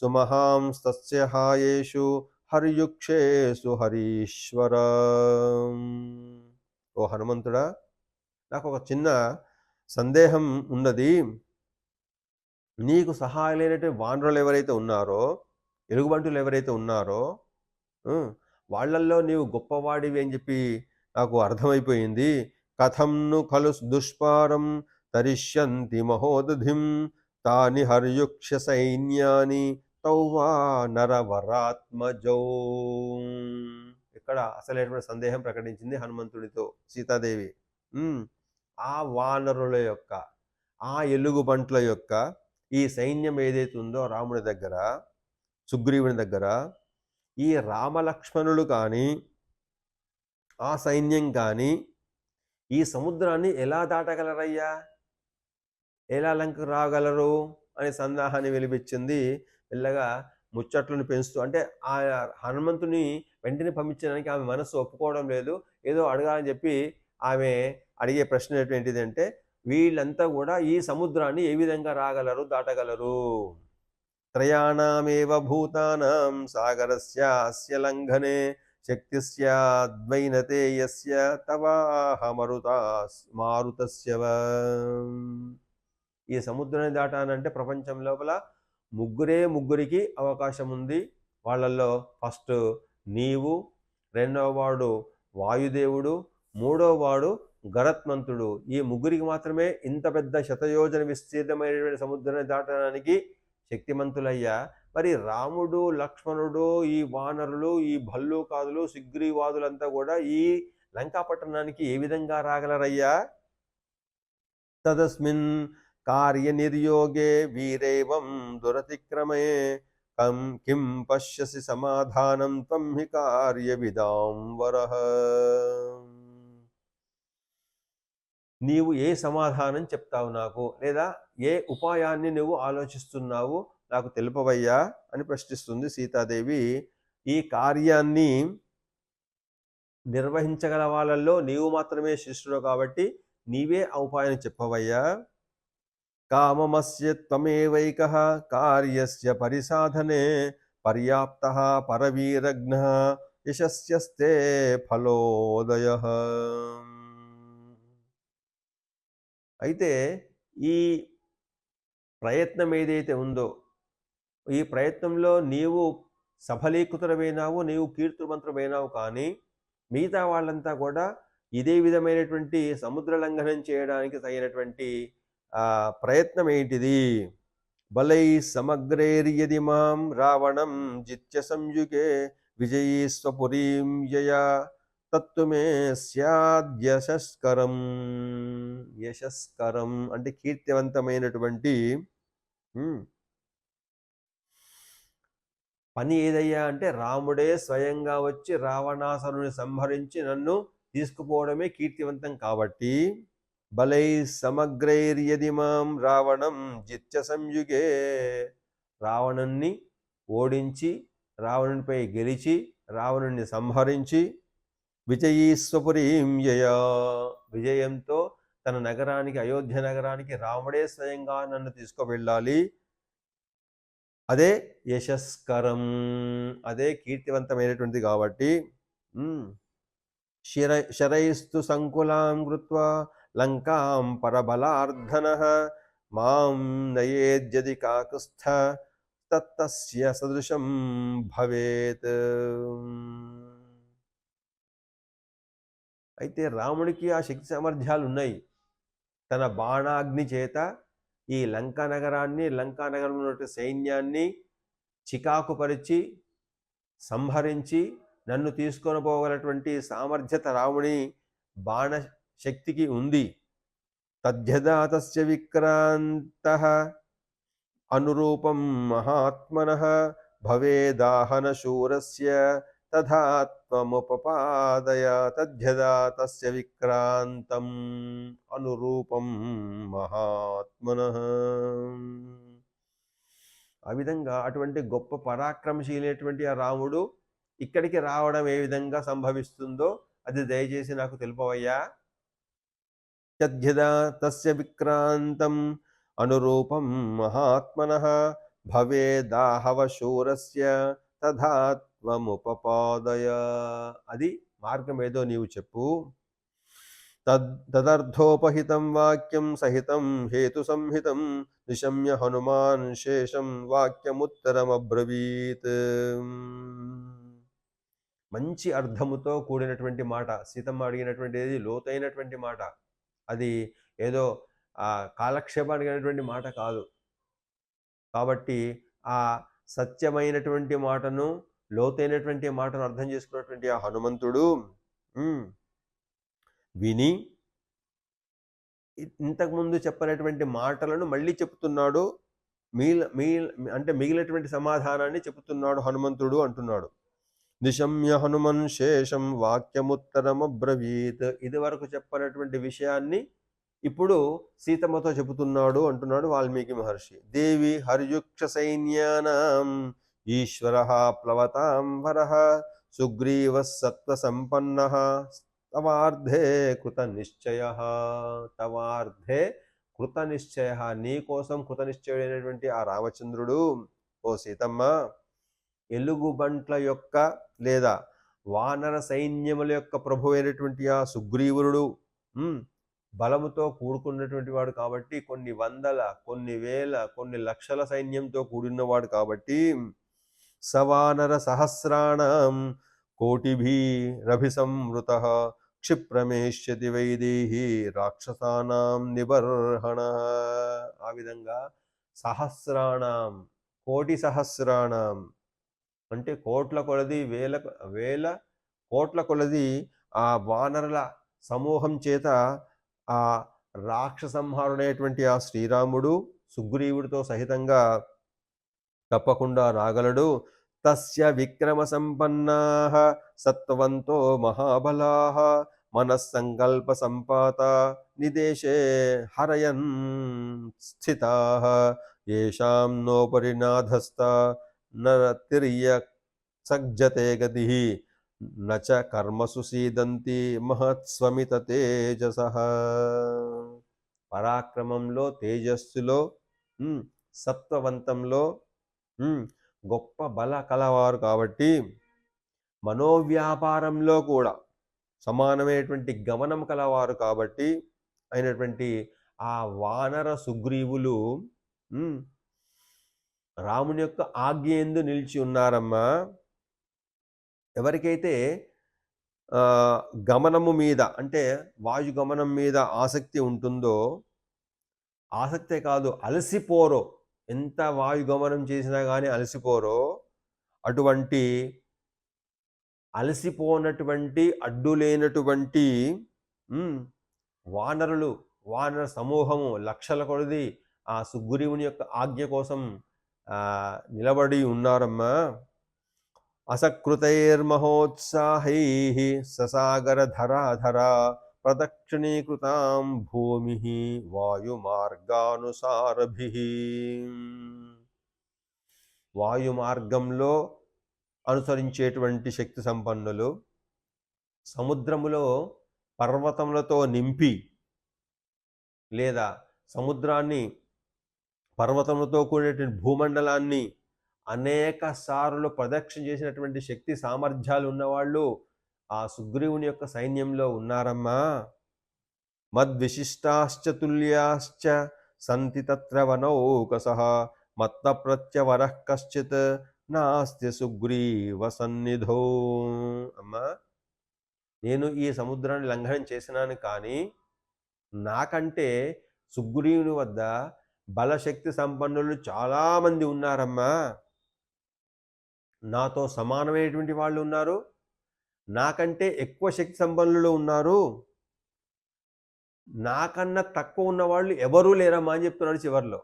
సుమహాంస్తస్య హాయేషు హర్యుక్షేసు హరీశ్వర. ఓ హనుమంతుడా, నాకు ఒక చిన్న సందేహం ఉన్నది. నీకు సహాయమైనటువంటి వానరులు ఎవరైతే ఉన్నారో, ఎలుగుబంటులు ఎవరైతే ఉన్నారో, వాళ్ళల్లో నీవు గొప్పవాడివి అని చెప్పి నాకు అర్థమైపోయింది. కథంను ఖలు దుష్పారం తరిష్యంతి మహోదధిం తాని హర్యుక్ష సైన్యాని తౌవా నరవరాత్మజౌ. ఇక్కడ అసలైనటువంటి సందేహం ప్రకటించింది హనుమంతుడితో సీతాదేవి. ఆ వానరుల యొక్క, ఆ ఎలుగుబంట్ల యొక్క ఈ సైన్యం ఏదైతే ఉందో రాముడి దగ్గర, సుగ్రీవుని దగ్గర, ఈ రామలక్ష్మణులు కానీ ఆ సైన్యం కానీ ఈ సముద్రాన్ని ఎలా దాటగలరయ్యా, ఎలా లంకకు రాగలరు అనే సందేహాన్ని వెలిపించింది. మెల్లగా ముచ్చట్లను పెంచుతూ, అంటే ఆ హనుమంతుని వెంటనే పంపించడానికి ఆమె మనసు ఒప్పుకోవడం లేదు. ఏదో అడగాలని చెప్పి ఆమె అడిగే ప్రశ్న ఏంటిదంటే, వీళ్ళంతా కూడా ఈ సముద్రాన్ని ఏ విధంగా రాగలరు, దాటగలరు? త్రయాణమేవ భూతానాం సాగరస్య అస్య లంఘనే శక్తిస్యాద్వైనతే యస్య తవాహ మారుతస్య. ఈ సముద్రాన్ని దాటానంటే ప్రపంచం లోపల ముగ్గురికి అవకాశం ఉంది. వాళ్ళల్లో ఫస్ట్ నీవు, రెండవ వాడు వాయుదేవుడు, మూడవ వాడు గరత్మంతుడు. ఈ ముగ్గురికి మాత్రమే ఇంత పెద్ద శతయోజన విస్తీర్ణమైనటువంటి సముద్రాన్ని దాటడానికి శక్తిమంతులయ్యా. మరి రాముడు, లక్ష్మణుడు, ఈ వానరులు, ఈ భల్లూకాదులు, సుగ్రీవాదులంతా కూడా ఈ లంకాపట్టణానికి ఏ విధంగా రాగలరయ్యా? తదస్మిన్ కార్యనిర్యోగే వీరేవం దురతిక్రమే కిం పశ్యసి సమాధానం త్వం హి కార్యవిదాం వరః. నీవు ఏ సమాధానం చెప్తావు నాకు, లేదా ఏ ఉపాయాన్ని నువ్వు ఆలోచిస్తున్నావు నాకు తెలుపవయ్యా అని ప్రశ్నిస్తుంది సీతాదేవి. ఈ కార్యాన్ని నిర్వహించగల వాళ్ళల్లో నీవు మాత్రమే శిష్యుడు కాబట్టి నీవే ఆ ఉపాయాన్ని చెప్పవయ్యా. కామమస్య త్వమేవైకః కార్యస్య పరిసాధనే పర్యాప్తః పరవీరఘ్నః యశస్యస్తే ఫలోదయః. అయితే ఈ ప్రయత్నం ఏదైతే ఉందో, ఈ ప్రయత్నంలో నీవు సఫలీకృతమైనావు, నీవు కీర్తిమంతుడమైనావు, కానీ మిగతా వాళ్ళంతా కూడా ఇదే విధమైనటువంటి సముద్ర లంఘనం చేయడానికి తగినటువంటి ప్రయత్నం ఏంటిది? బలై సమగ్రైర్యది మాం రావణం జిత్య సంయుగే విజయీ స్వపురీం యయా తత్తుమే స్యాద్యశస్కరం. యశస్కరం అంటే కీర్తివంతమైనటువంటి పని ఏదయ్యా అంటే, రాముడే స్వయంగా వచ్చి రావణాసురుని సంహరించి నన్ను తీసుకుపోవడమే కీర్తివంతం. కాబట్టి బలై సమగ్రైర్యది మాం రావణం జిత్య సంయుగే, రావణుణ్ణి ఓడించి, రావణునిపై గెలిచి, రావణుణ్ణి సంహరించి, విజయీస్వపురీం యయా, విజయంతో తన నగరానికి, అయోధ్య నగరానికి రాముడే స్వయంగా నన్ను తీసుకువెళ్ళాలి. అదే యశస్కరం, అదే కీర్తివంతమైనటువంటిది. కాబట్టి శరైస్తు సంకులాం కృత్వా లంకాం పరబలార్ధనః మాం నయేద్యది కాకుస్థ తత్తస్య సదృశం భవేత్. అయితే రాముడికి ఆ శక్తి సామర్థ్యాలు ఉన్నాయి. తన బాణాగ్ని చేత ఈ లంకా నగరాన్ని, లంకా నగరంలో ఉన్న సైన్యాన్ని చికాకుపరిచి సంహరించి నన్ను తీసుకొని పోగలటువంటి సామర్థ్యత రాముని బాణ శక్తికి ఉంది. తద్యదా తస్య విక్రాంతః అనురూపం మహాత్మనః భవేదాహన శూరస్య తథాత్వముపపాదయ. తద్యదా తస్య విక్రాంతం అనురూపం మహాత్మనః. ఆ విధంగా అటువంటి గొప్ప పరాక్రమశీలైనటువంటి ఆ రాముడు ఇక్కడికి రావడం ఏ విధంగా సంభవిస్తుందో అది దయచేసి నాకు తెలుపవయ్యా. తద్యదా తస్య విక్రాంతం అనురూపం మహాత్మనః భవేదాహవ శూరస్య తథాత్వముపపాదయ. అది మార్గం ఏదో నీవు చెప్పు. తదర్థోపహితం వాక్యం సహితం హేతు సంహితం నిశమ్య హనుమాన్ శేషం వాక్యముత్తరమబ్రవీత్. మంచి అర్థముతో కూడినటువంటి మాట, సీతమ్మ అడిగినటువంటిది లోతైనటువంటి మాట. అది ఏదో కాలక్షేపానికి అయినటువంటి మాట కాదు. కాబట్టి ఆ సత్యమైనటువంటి మాటను, లోతైనటువంటి మాటను అర్థం చేసుకున్నటువంటి ఆ హనుమంతుడు విని ఇంతకుముందు చెప్పినటువంటి మాటలను మళ్ళీ చెప్తున్నాడు. అంటే మిగిలినటువంటి సమాధానాన్ని చెబుతున్నాడు హనుమంతుడు అంటున్నాడు. నిశమ్య హనుమన్ శేషం వాక్యముత్తరమబ్రవీత్. ఇది వరకు చెప్పినటువంటి విషయాన్ని ఇప్పుడు సీతమ్మతో చెబుతున్నాడు అంటున్నాడు వాల్మీకి మహర్షి. దేవి హర్యుక్ష సైన్యానాం ఈశ్వరః ప్లవతాం వరః సుగ్రీవ సత్వ సంపన్నః తవార్ధే కృత నిశ్చయః. తవార్ధే కృత నిశ్చయః. నీ కోసం కృత నిశ్చయుడైనటువంటి ఆ రామచంద్రుడు, ఓ సీతమ్మ, ఎలుగుబంట్ల యొక్క లేదా వానర సైన్యముల యొక్క ప్రభు అయినటువంటి ఆ సుగ్రీవుడు బలముతో కూడుకున్నటువంటి వాడు కాబట్టి, కొన్ని వందల, కొన్ని వేల, కొన్ని లక్షల సైన్యంతో కూడినవాడు కాబట్టి, సవానర సహస్రాణం కోటిభిరభిసంవృతః క్షిప్రమేష్యతి వైదేహి రాక్షసానాం నిబర్హణ. ఆ విధంగా సహస్రాణం, కోటి సహస్రాణం అంటే కోట్ల కొలది, వేల కోట్ల కొలది ఆ వానరుల సమూహం చేత ఆ రాక్షసంహారుడైనటువంటి ఆ శ్రీరాముడు సుగ్రీవుడితో సహితంగా తప్పకుండా రాగలడు. తస్య విక్రమ సంపన్నాః సత్వంతో మహాబలాః మనస్సంకల్ప సంపాత నిదేశే హరయన్ స్థితాః యేషాం నోపరినాధస్థ నతిర్య సజ్జతే గతిః నచ కర్మసు సీదంతి మహత్స్వమిత తేజసః. పరాక్రమంలో, తేజస్సులో, సత్వవంతంలో గొప్ప బల కలవారు కాబట్టి, మనోవ్యాపారంలో కూడా సమానమైనటువంటి గమనం కలవారు కాబట్టి అయినటువంటి ఆ వానర సుగ్రీవులు రాముని యొక్క ఆజ్ఞ యందు నిలిచి ఉన్నారమ్మా. ఎవరికైతే గమనము మీద అంటే వాయుగమనం మీద ఆసక్తి ఉంటుందో, ఆసక్తే కాదు అలసిపోరో, ఎంత వాయుగమనం చేసినా కానీ అలసిపోరో, అటువంటి అలసిపోనటువంటి అడ్డులేనటువంటి వానర సమూహము లక్షల కొలది ఆ సుగ్రీవుని యొక్క ఆజ్ఞ కోసం నిలబడి ఉన్నారమ్మా. అసకృతైర్మహోత్సాహైః ససాగర ధరాధరా ప్రదక్షిణీకృతాం భూమి వాయుమార్గానుసారభిః. వాయుమార్గంలో అనుసరించేటువంటి శక్తి సంపన్నులు, సముద్రములో పర్వతములతో నింపి లేదా సముద్రాన్ని, పర్వతములతో కూడినటువంటి భూమండలాన్ని అనేక సార్లు ప్రదక్షిణ చేసినటువంటి శక్తి సామర్థ్యాలు ఉన్నవాళ్ళు ఆ సుగ్రీవుని యొక్క సైన్యంలో ఉన్నారమ్మా. మద్విశిష్టాశ్చ తుల్యాశ్చ సంతి తత్ర వనౌకసః మత్త ప్రత్యవరః కశ్చిత్ నాస్తి సుగ్రీవ సన్నిధో. అమ్మా, నేను ఈ సముద్రాన్ని లంఘనం చేసినాను, కానీ నాకంటే సుగ్రీవుని వద్ద బలశక్తి సంపన్నులు చాలామంది ఉన్నారమ్మా. నాతో సమానమైనటువంటి వాళ్ళు ఉన్నారు, నాకంటే ఎక్కువ శక్తి సంపన్నులు ఉన్నారు, నాకన్నా తక్కువ ఉన్న వాళ్ళు ఎవరూ లేరమ్మా అని చెప్తున్నాడు చివరిలో.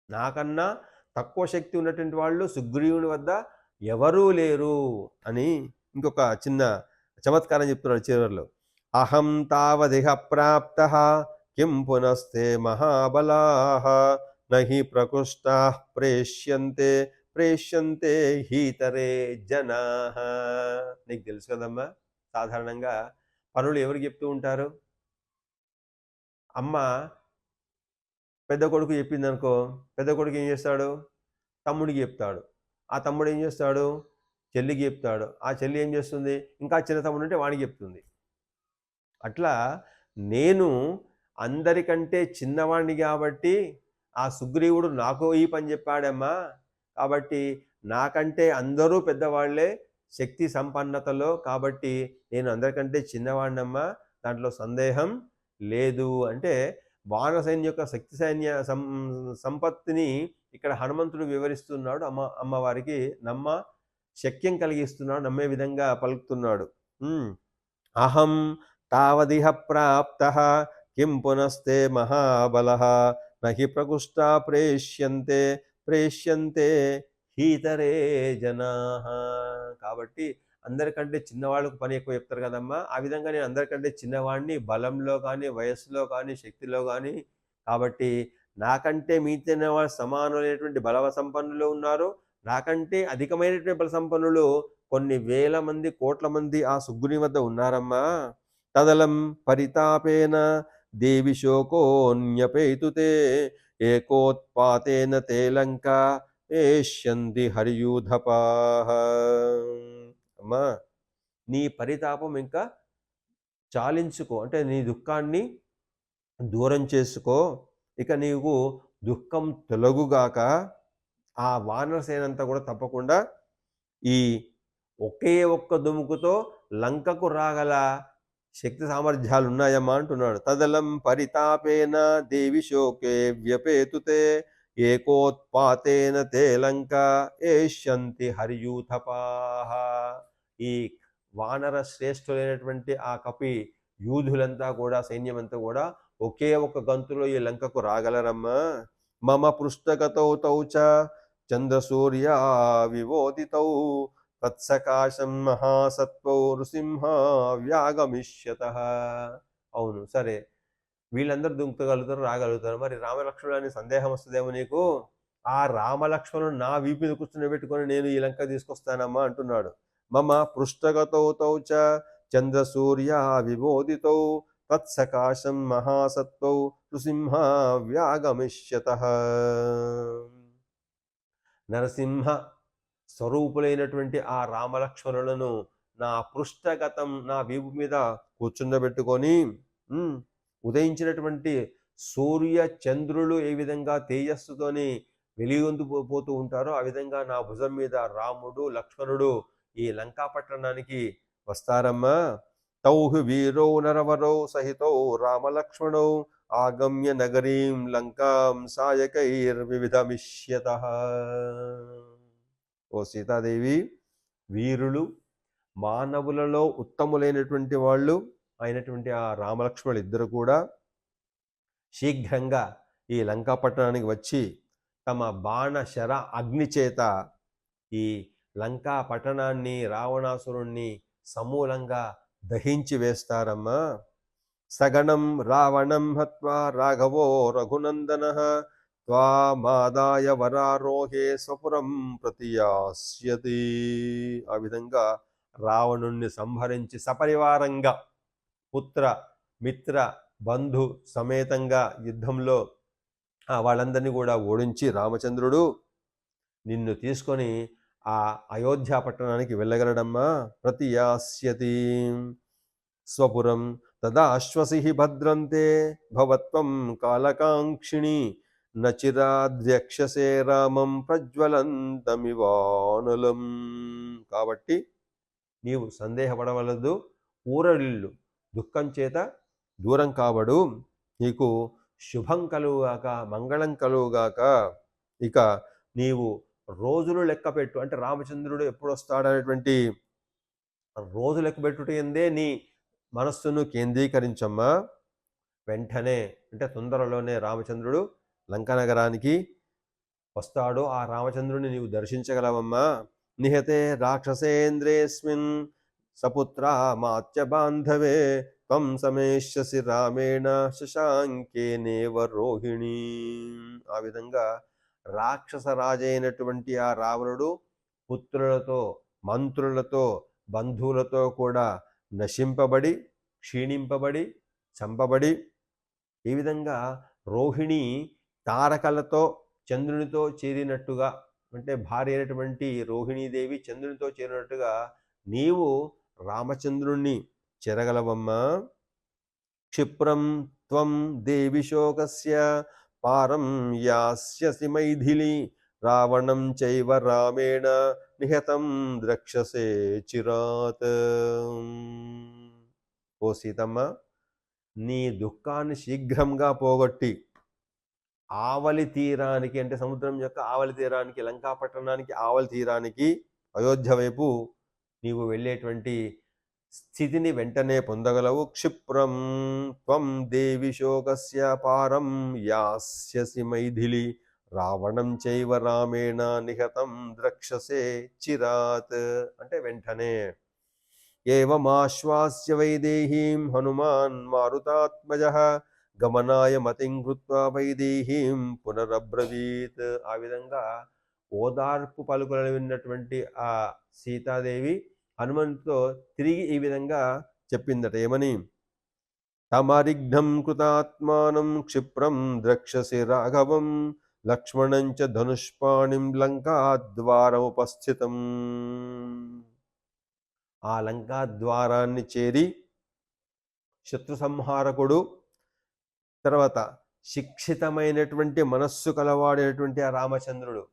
నాకన్నా తక్కువ శక్తి ఉన్నటువంటి వాళ్ళు సుగ్రీవుని వద్ద ఎవరూ లేరు అని ఇంకొక చిన్న చమత్కారం చెప్తున్నాడు చివరిలో. అహం తావదిహ ప్రాప్తః కిం పునస్తే మహాబలాః నహి ప్రకృష్టాః ప్రేష్యంతే ప్రేష్యంతే హీతరే జనాః. నీకు తెలుసు కదమ్మా, సాధారణంగా పనులు ఎవరికి చెప్తూ ఉంటారు? అమ్మ పెద్ద కొడుకు చెప్పింది అనుకో, పెద్ద కొడుకు ఏం చేస్తాడు? తమ్ముడికి చెప్తాడు. ఆ తమ్ముడు ఏం చేస్తాడు? చెల్లికి చెప్తాడు. ఆ చెల్లి ఏం చేస్తుంది? ఇంకా చిన్న తమ్ముడు ఉంటే వాడికి చెప్తుంది. అట్లా నేను అందరికంటే చిన్నవాడిని కాబట్టి ఆ సుగ్రీవుడు నాకు ఈ పని చెప్పాడమ్మా, కాబట్టి నాకంటే అందరూ పెద్దవాళ్లే శక్తి సంపన్నతలో, కాబట్టి నేను అందరికంటే చిన్నవాడినమ్మా, దాంట్లో సందేహం లేదు అంటే వానర సైన్యం యొక్క శక్తి సైన్య సంపత్తిని ఇక్కడ హనుమంతుడు వివరిస్తున్నాడు. అమ్మవారికి శక్యం కలిగిస్తున్నాడు, నమ్మే విధంగా పలుకుతున్నాడు. అహం తావదిహ ప్రాప్తః కిం పునస్తే మహాబలః నహి ప్రకృష్టా ప్రేష్యంతే ప్రేష్యంతే హీతరే జనాః. కాబట్టి అందరికంటే చిన్నవాళ్ళకు పని ఎక్కువ చెప్తారు కదమ్మా, ఆ విధంగా నేను అందరికంటే చిన్నవాడిని బలంలో కానీ, వయస్సులో కానీ, శక్తిలో కానీ. కాబట్టి నాకంటే మిగతా వాళ్ళు సమానమైనటువంటి బల సంపన్నులు ఉన్నారు, నాకంటే అధికమైనటువంటి బల సంపన్నులు కొన్ని వేల మంది, కోట్ల మంది ఆ సుగ్రీవుని వద్ద ఉన్నారమ్మా. తదలం పరితాపేన దేవి శోకోన్యపేతుతే ఏకోత్పాతేన తే లంక ఏష్యంతి హరియూధపాః. అమ్మా, నీ పరితాపం ఇంకా చాలించుకో, అంటే నీ దుఃఖాన్ని దూరం చేసుకో, ఇక నీకు దుఃఖం తొలగుగాక. ఆ వానర సేనంతా కూడా తప్పకుండా ఈ ఒకే ఒక్క దుముకుతో లంకకు రాగల శక్తి సామర్థ్యాలు ఉన్నాయమ్మా అంటున్నాడు. తదలం పరితాపేన దేవి శోకే వ్యపేతుతే ఏకోత్పాతేన తే లంక ఏష్యంతి హరియూథపాః. ఈ వానర శ్రేష్ఠులైనటువంటి ఆ కపి యూధులంతా కూడా, సైన్యమంతా కూడా ఒకే ఒక గంతులో ఈ లంకకు రాగలరమ్మా. మమ పృష్ఠగతౌ తౌ చ చంద్రసూర్య వివోదితౌ తత్సకాశం మహాసత్వౌ నృసింహ వ్యాగమిష్యతః. అవును, సరే, వీళ్ళందరూ దుంకగలుగుతారు, రాగలుగుతారు, మరి రామలక్ష్మణుడు అని సందేహం వస్తుందేమో నీకు. ఆ రామలక్ష్మణుడు నా వీపు మీద కూర్చుని పెట్టుకొని నేను ఈ లంక తీసుకొస్తానమ్మా అంటున్నాడు. మమ పృష్ఠగతౌ తౌ చ చంద్రసూర్య విబోధితౌ తత్సకాశం మహాసత్వౌ నృసింహ వ్యాగమిష్యతః. నరసింహ స్వరూపులైనటువంటి ఆ రామలక్ష్మణులను నా పృష్ఠగతం, నా వీపు మీద కూర్చుండబెట్టుకొని, ఉదయించినటువంటి సూర్య చంద్రులు ఏ విధంగా తేజస్సుతోని వెలిగొందిపోతూ ఉంటారో ఆ విధంగా నా భుజం మీద రాముడు, లక్ష్మణుడు ఈ లంకా పట్టణానికి వస్తారమ్మా. తౌహు వీరో నరవరో సహితో రామలక్ష్మణౌ ఆగమ్య నగరీం లంకాం సాయకైర్వివిధమిష్యతః. ఓ సీతాదేవి, వీరులు, మానవులలో ఉత్తములైనటువంటి వాళ్ళు అయినటువంటి ఆ రామలక్ష్మణులు ఇద్దరు కూడా శీఘ్రంగా ఈ లంకా పట్టణానికి వచ్చి తమ బాణ శర అగ్ని చేత ఈ లంకా పట్టణాన్ని, రావణాసురుణ్ణి సమూలంగా దహించి వేస్తారమ్మా. సగణం రావణం హత్వా రాఘవో రఘునందనః త్వామాదాయ వరారోహే స్వపురం ప్రతియాస్యతి. ఆ విధంగా రావణుణ్ణి సంహరించి సపరివారంగా పుత్ర మిత్ర బంధు సమేతంగా యుద్ధంలో వాళ్ళందరినీ కూడా ఓడించి రామచంద్రుడు నిన్ను తీసుకొని ఆ అయోధ్య పట్టణానికి వెళ్ళగలడమ్మా. ప్రతియాస్యతి స్వపురం తదాశ్వసి భద్రంతే భవత్వం కాలకాంక్షిణి నచిరాద్యక్షసే రామం ప్రజ్వలంతమివానలం. కాబట్టి నీవు సందేహపడవలదు, ఊరడిల్లు, దుఃఖం చేత దూరం కాబడు, నీకు శుభం కలుగుగాక, మంగళం కలుగుగాక. ఇక నీవు రోజులు లెక్క పెట్టు, అంటే రామచంద్రుడు ఎప్పుడు వస్తాడనేటువంటి రోజు లెక్క పెట్టుట ఎందే నీ మనస్సును కేంద్రీకరించమ్మా. వెంటనే అంటే తొందరలోనే రామచంద్రుడు లంకా నగరానికి వస్తాడు. ఆ రామచంద్రుడిని నీవు దర్శించగలవమ్మా. నిహతే రాక్షసేంద్రేస్మిన్ సపుత్ర మాత్య బాంధవే త్వం సమేష్యసి రామేణ శశాంకేనేవ రోహిణి. ఆ విధంగా రాక్షస రాజైనటువంటి ఆ రావణుడు పుత్రులతో, మంత్రులతో, బంధువులతో కూడా నశింపబడి, క్షీణింపబడి, చంపబడి, ఈ విధంగా రోహిణి తారకలతో చంద్రునితో చేరినట్టుగా, అంటే భార్య అయినటువంటి రోహిణీదేవి చంద్రునితో చేరినట్టుగా నీవు రామచంద్రుణ్ణి చెరగలవమ్మా. క్షిప్రం త్వం దేవి శోకస్య పారం యాస్యసి మైథిలి రావణం చైవ రామేణ నిహతం ద్రక్షసే చిరాత్. ఓ సీతమ్మ, నీ దుఃఖాన్ని శీఘ్రంగా పోగొట్టి ఆవలి తీరానికి, అంటే సముద్రం యొక్క ఆవలి తీరానికి, లంకా పట్టణానికి ఆవలి తీరానికి, అయోధ్య వైపు నీవు వెళ్ళేటువంటి స్థితిని వెంటనే పొందగలవు. క్షిప్రం త్వం దేవి శోకస్య పారం యాస్యసి మైథిలి రావణం చైవ రామేణ నిహతం ద్రక్షసే చిరాత్, అంటే వెంటనే. ఏవమాశ్వాస్య వైదేహీం హనుమాన్ మారుతాత్మజః గమనాయ మతిం కృత్వా వైదేహీం పునరబ్రవీత్. ఆ విధంగా ఓదార్పు పలుకులను విన్నటువంటి ఆ సీతాదేవి హనుమంతుతో తిరిగి ఈ విధంగా చెప్పిందట, ఏమని? తమరిఘ్నం కృతాత్మానం క్షిప్రం ద్రక్షసి రాఘవం లక్ష్మణం చ ధనుష్పాణిం లంకాద్వారముపస్థితం. ఆ లంకా ద్వారాన్ని చేరి శత్రు సంహారకుడు, తర్వాత శిక్షితమైనటువంటి మనస్సు కలవాడైనటువంటి ఆ రామచంద్రుడు,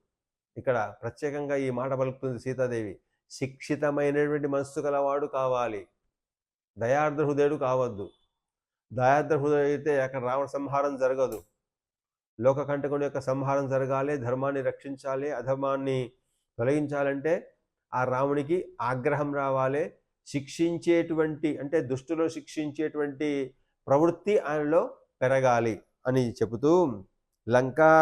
ఇక్కడ ప్రత్యేకంగా ఈ మాట పలుకుతుంది సీతాదేవి, శిక్షితమైనటువంటి మనస్సు కలవాడు కావాలి, దయార్ద్ర హృదయుడు కావద్దు. దయార్ద్ర హృదయుడు అయితే అక్కడ రావణ సంహారం జరగదు. లోకకంటకుని యొక్క సంహారం జరగాలి, ధర్మాన్ని రక్షించాలి, అధర్మాన్ని తొలగించాలంటే ఆ రామునికి ఆగ్రహం రావాలి, శిక్షించేటువంటి, అంటే దుష్టులో శిక్షించేటువంటి ప్రవృత్తి ఆయనలో పెరగాలి అని చెబుతూ, లంకా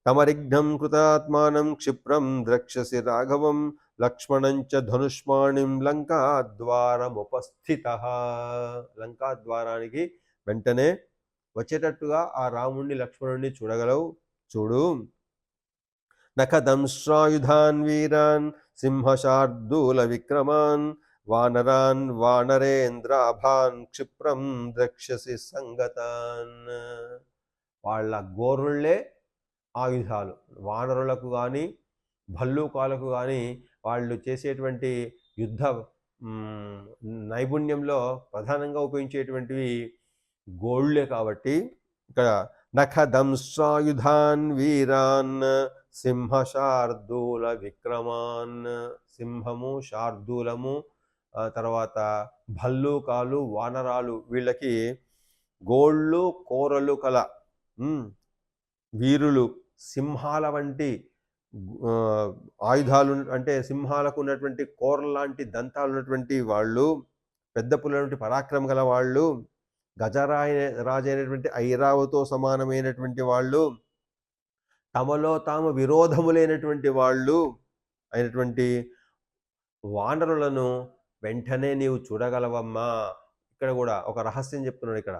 తమరిఘ్నం కృతాత్మానం క్షిప్రం ద్రక్షసి రాఘవం లక్ష్మణం చ ధనుష్మాణిం లంకాద్వారముపస్థితః. లంకాద్వారానికి వెంటనే వచ్చేటట్టుగా ఆ రాముణ్ణి, లక్ష్మణుణ్ణి చూడగలవు. చూడు. నఖదంశ్రాయుధాన్ వీరాన్ సింహశార్దూల విక్రమాన్ వానరాన్ వానరేంద్రాభాన్ క్షిప్రం ద్రక్షసి సంగతాన్. వాళ్ళ గోరుళ్లే ఆయుధాలు. వానరులకు కానీ, భల్లూకాలకు కానీ వాళ్ళు చేసేటువంటి యుద్ధ నైపుణ్యంలో ప్రధానంగా ఉపయోగించేటువంటివి గోళ్లే. కాబట్టి ఇక్కడ నఖదంశ్రాయుధాన్ వీరాన్ సింహశార్దూల విక్రమాన్, సింహము, శార్దూలము, తర్వాత భల్లూకాలు, వానరాలు, వీళ్ళకి గోళ్ళు కోరలు కల వీరులు, సింహాల వంటి ఆయుధాలు, అంటే సింహాలకు ఉన్నటువంటి కోరల లాంటి దంతాలు ఉన్నటువంటి వాళ్ళు, పెద్ద పుల్లటువంటి పరాక్రమం గల వాళ్ళు, రాజైనటువంటి ఐరావతో సమానమైనటువంటి వాళ్ళు, తమలో తాము విరోధము లేనటువంటి వాళ్ళు అయినటువంటి వానరులను వెంటనే నీవు చూడగలవమ్మా. ఇక్కడ కూడా ఒక రహస్యం చెప్తున్నాడు. ఇక్కడ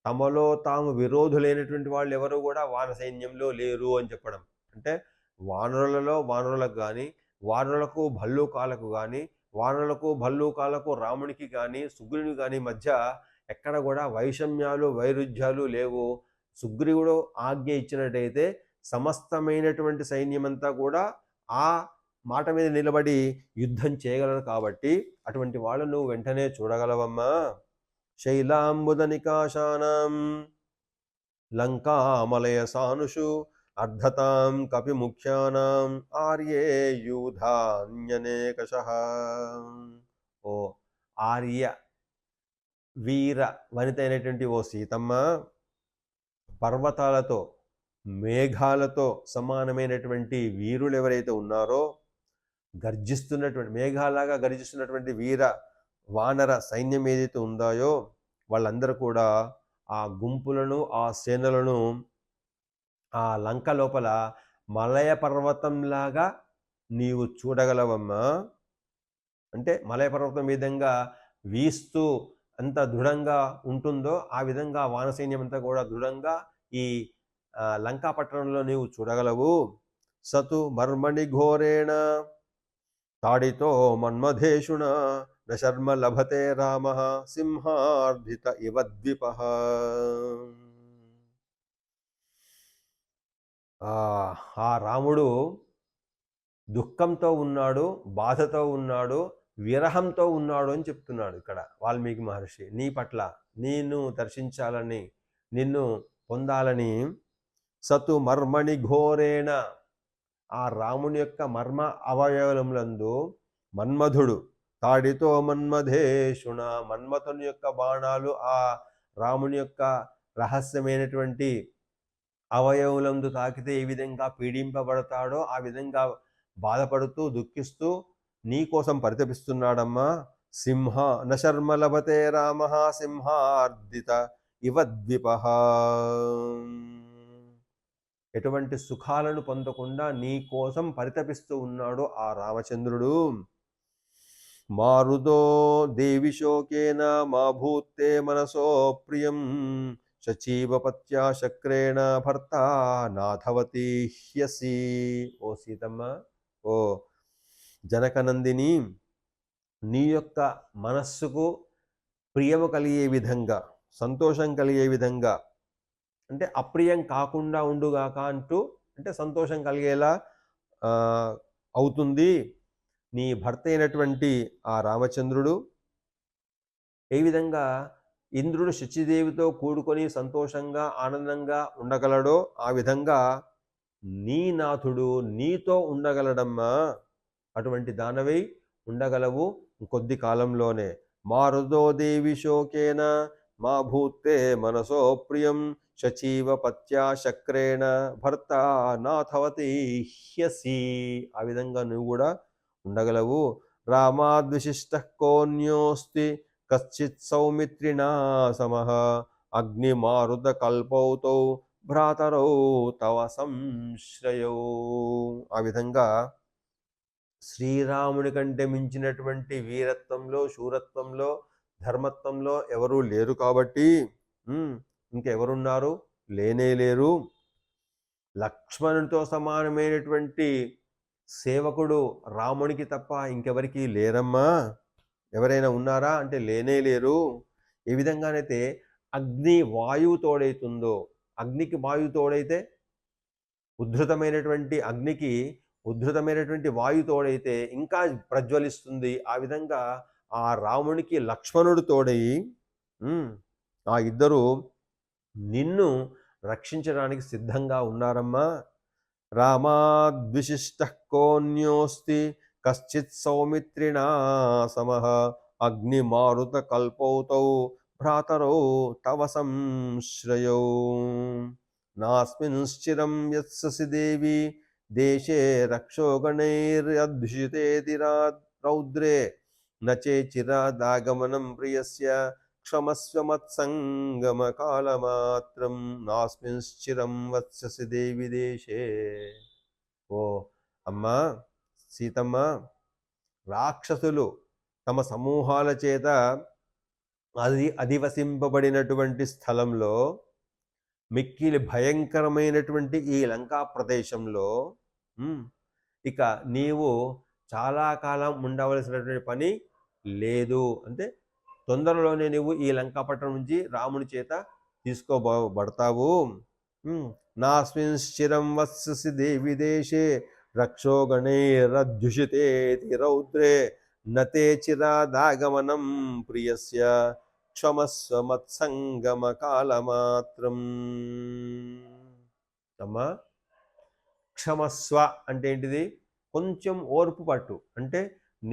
తమలో తాము విరోధులైనటువంటి వాళ్ళు ఎవరు కూడా వాన సైన్యంలో లేరు అని చెప్పడం. అంటే వానరులలో వానరులకు కానీ, వానరులకు భల్లూకాలకు కానీ, వానరులకు భల్లూకాలకు రామునికి కానీ, సుగ్రీవునికి కానీ మధ్య ఎక్కడ కూడా వైషమ్యాలు, వైరుధ్యాలు లేవు. సుగ్రీవుడు ఆజ్ఞ ఇచ్చినట్టయితే సమస్తమైనటువంటి సైన్యమంతా కూడా ఆ మాట మీద నిలబడి యుద్ధం చేయగలరు. కాబట్టి అటువంటి వాళ్ళు నువ్వు వెంటనే చూడగలవమ్మా. శైలాంబుదనికాశానాం లంకామలయసానుషు అర్ధతాం కపిముఖ్యానాం ఆర్యే యూధాన్యనేకశః. ఓ ఆర్య వీర వనిత అయినటువంటి ఓ సీతమ్మ, పర్వతాలతో మేఘాలతో సమానమైనటువంటి వీరులు ఎవరైతే ఉన్నారో, గర్జిస్తున్నటువంటి మేఘాలాగా గర్జిస్తున్నటువంటి వీర వానర సైన్యం ఏదైతే ఉందాయో వాళ్ళందరూ కూడా ఆ గుంపులను ఆ సేనలను ఆ లంక లోపల మలయ పర్వతంలాగా నీవు చూడగలవమ్మా. అంటే మలయ పర్వతం విధంగా వీస్తూ అంత దృఢంగా ఉంటుందో ఆ విధంగా వానసైన్యం అంతా కూడా దృఢంగా ఈ లంకా పట్టణంలో నీవు చూడగలవు. సతు మర్మణి ఘోరేణ తాడితో మన్మధేషుణ నశర్మ లభతే రామ సింహార్ధిత ఇవ ద్విపః. ఆ రాముడు దుఃఖంతో ఉన్నాడు, బాధతో ఉన్నాడు, విరహంతో ఉన్నాడు అని చెప్తున్నాడు ఇక్కడ వాల్మీకి మహర్షి. నీ పట్ల నిన్ను దర్శించాలని, నిన్ను పొందాలని. సతు మర్మణి ఘోరేణ, ఆ రాముని యొక్క మర్మ అవయవములందు మన్మధుడు తాడితో మన్మధేషుణ, మన్మథుని యొక్క బాణాలు ఆ రాముని యొక్క రహస్యమైనటువంటి అవయవులందు తాకితే ఏ విధంగా పీడింపబడతాడో ఆ విధంగా బాధపడుతూ దుఃఖిస్తూ నీ కోసం పరితపిస్తున్నాడమ్మా. సింహ నశర్మ లభతే రామ సింహార్దిత ఇవ ద్విపః. ఎటువంటి సుఖాలను పొందకుండా నీ కోసం పరితపిస్తూ ఉన్నాడు ఆ రామచంద్రుడు. మారుదో దేవి శోకేన మా భూతే మనసో ప్రియం శచీవపత్యా శక్రేణ భర్త నాథవతి హ్యసి. ఓ సీతమ్మ, ఓ జనకనందిని, నీ యొక్క మనస్సుకు ప్రియము కలిగే విధంగా, సంతోషం కలిగే విధంగా, అంటే అప్రియం కాకుండా ఉండుగాక అంటూ, అంటే సంతోషం కలిగేలా అవుతుంది నీ భర్త అయినటువంటి ఆ రామచంద్రుడు. ఏ విధంగా ఇంద్రుడు శచీదేవితో కూడుకొని సంతోషంగా ఆనందంగా ఉండగలడో ఆ విధంగా నీ నాథుడు నీతో ఉండగలడమ్మా. అటువంటి దానవై ఉండగలవు కొద్ది కాలంలోనే. మారుదో దేవి శోకేన మా భూతే మనసో ప్రియం శచీవ పత్యా శక్రేణ భర్త నాథవతి హ్యసి. ఆ విధంగా నువ్వు కూడా ఉండగలవు. రామాద్విశిష్ట కోన్యోస్తి కశ్చిత్ సౌమిత్రిణా సమః అగ్నిమారుత కల్పౌతౌ భ్రాతరౌ తవ సంశ్రయౌ. ఆ విధంగా శ్రీరాముడి కంటే మించినటువంటి వీరత్వంలో, శూరత్వంలో, ధర్మత్వంలో ఎవరూ లేరు కాబట్టి ఇంకెవరున్నారు? లేనే లేరు. లక్ష్మణుడితో సమానమైనటువంటి సేవకుడు రామునికి తప్ప ఇంకెవరికి లేరమ్మా. ఎవరైనా ఉన్నారా అంటే లేనే లేరు. ఏ విధంగానైతే అగ్ని వాయువు తోడైతుందో, అగ్నికి వాయువు తోడైతే ఉద్ధృతమైనటువంటి అగ్నికి ఉద్ధృతమైనటువంటి వాయు తోడైతే ఇంకా ప్రజ్వలిస్తుంది. ఆ విధంగా ఆ రామునికి లక్ష్మణుడు తోడై ఆ ఇద్దరు నిన్ను రక్షించడానికి సిద్ధంగా ఉన్నారమ్మా. రామాద్విశిష్ట కోన్యోస్తి కశ్చిత్ సౌమిత్రిణా సమః అగ్నిమారుత కల్పౌతౌ భ్రాతరౌ తవ సంశ్రయౌ. నాస్మింశ్చిరం యత్ససి దేవి దేశే రక్షోగణైరధ్యుషితేతి రౌద్రే నచే చిరాదాగమనం ప్రియస్య క్షమస్వ మత్సంగమ కాలమాత్రం నాస్మింశ్చిరం వత్ససి దేవి దేశే. ఓ అమ్మా సీతమ్మ, రాక్షసులు తమ సమూహాల చేత అధివసింపబడినటువంటి స్థలంలో, మిక్కిలి భయంకరమైనటువంటి ఈ లంకా ప్రదేశంలో ఇక నీవు చాలా కాలం ఉండవలసినటువంటి పని లేదు. అంటే తొందరలోనే నువ్వు ఈ లంకాపట్నం నుంచి రాముని చేత తీసుకోబడతావు. నాస్మింశ్చిరం వత్ససి దేవి దేశే రక్షోగణైరధ్యుషితేతి రౌద్రే నతే చిరాదాగమనం ప్రియస్య క్షమస్వ మత్సంగమ కాలమాత్రం. అమ్మా, క్షమస్వ అంటే ఏంటిది? కొంచెం ఓర్పు పట్టు. అంటే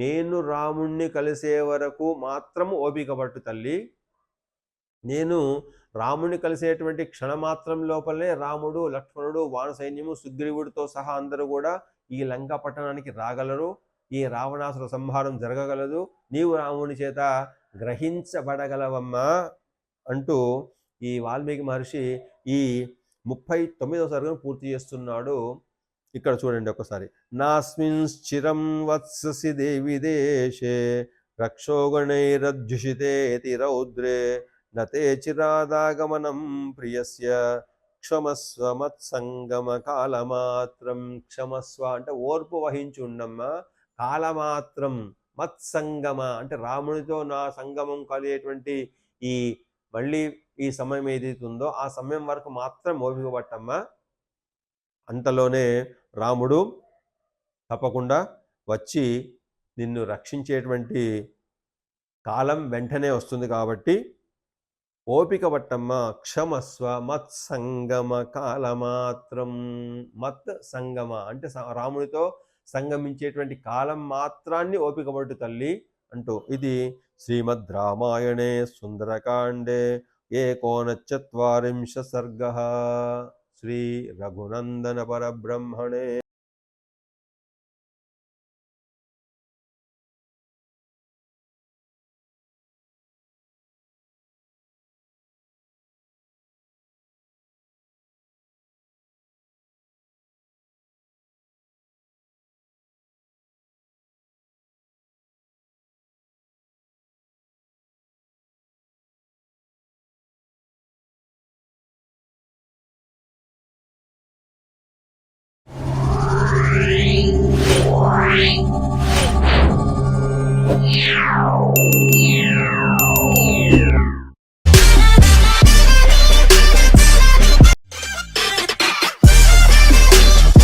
నేను రాముణ్ణి కలిసే వరకు మాత్రం ఓపిక పట్టు తల్లి. నేను రాముణ్ణి కలిసేటువంటి క్షణమాత్రం లోపలనే రాముడు, లక్ష్మణుడు, వానసైన్యము, సుగ్రీవుడితో సహా అందరూ కూడా ఈ లంకా పట్టణానికి రాగలరు. ఈ రావణాసుర సంహారం జరగగలదు. నీవు రాముని చేత గ్రహించబడగలవమ్మా అంటూ ఈ వాల్మీకి మహర్షి ఈ 39వ సర్గం పూర్తి చేస్తున్నాడు. ఇక్కడ చూడండి ఒకసారి. నాస్మిన్ చిరం వత్ససి దేవి దేశే రక్షోగణైరధ్యుషితేతి రౌద్రే నతే చిరాదాగమనం ప్రియస్య క్షమస్వ మత్సంగమ కాలమాత్రం. క్షమస్వ అంటే ఓర్పు వహించి ఉండమ్మా. కాలమాత్రం మత్సంగమ అంటే రామునితో నా సంగమం కలిగేటువంటి ఈ మళ్ళీ ఈ సమయం ఏదైతుందో ఆ సమయం వరకు మాత్రం ఓపిక పట్టమ్మా. అంతలోనే రాముడు తప్పకుండా వచ్చి నిన్ను రక్షించేటువంటి కాలం వెంటనే వస్తుంది కాబట్టి ఓపిక పట్టమ్మ. క్షమస్వ మత్సంగమ కాలమాత్రం. మత్ సంగమ అంటే రామునితో సంగమించేటువంటి కాలం మాత్రాన్ని ఓపిక పట్టు తల్లి అంటూ ఇది శ్రీమద్ రామాయణే సుందరకాండే 39 సర్గః. శ్రీ రఘునందన పరబ్రహ్మణే Yeah.